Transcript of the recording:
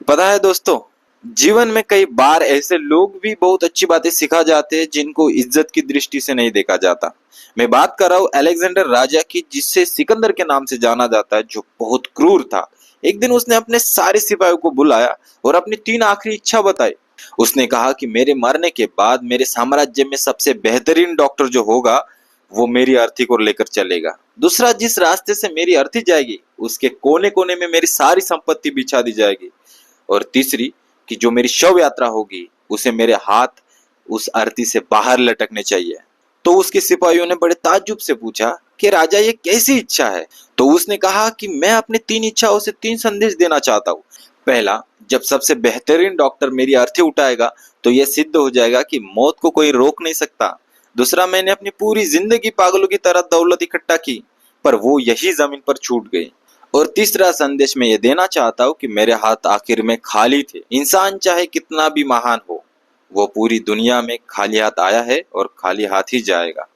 पता है दोस्तों, जीवन में कई बार ऐसे लोग भी बहुत अच्छी बातें सिखा जाते हैं जिनको इज्जत की दृष्टि से नहीं देखा जाता। मैं बात कर रहा हूँ अलेक्जेंडर राजा की, जिसे सिकंदर के नाम से जाना जाता है, जो बहुत क्रूर था। एक दिन उसने अपने सारे सिपाहियों को बुलाया और अपनी 3 आखिरी इच्छा बताई। उसने कहा कि मेरे मरने के बाद मेरे साम्राज्य में सबसे बेहतरीन डॉक्टर जो होगा वो मेरी अर्थी को लेकर चलेगा। दूसरा, जिस रास्ते से मेरी अर्थी जाएगी उसके कोने कोने में मेरी सारी संपत्ति बिछा दी जाएगी। और तीसरी, कि जो मेरी शव यात्रा होगी उसे मेरे हाथ उस अर्थी से बाहर लटकने चाहिए। तो उसके सिपाहियों ने बड़े ताज्जुब से पूछा कि राजा ये कैसी इच्छा है। तो उसने कहा कि मैं अपनी 3 इच्छाओं से 3 संदेश देना चाहता हूँ। पहला, जब सबसे बेहतरीन डॉक्टर मेरी अर्थी उठाएगा तो यह सिद्ध हो जाएगा कि मौत को कोई रोक नहीं सकता। दूसरा, मैंने अपनी पूरी जिंदगी पागलों की तरह दौलत इकट्ठा की पर वो यही जमीन पर छूट गई। और तीसरा संदेश मैं ये देना चाहता हूँ कि मेरे हाथ आखिर में खाली थे। इंसान चाहे कितना भी महान हो, वो पूरी दुनिया में खाली हाथ आया है और खाली हाथ ही जाएगा।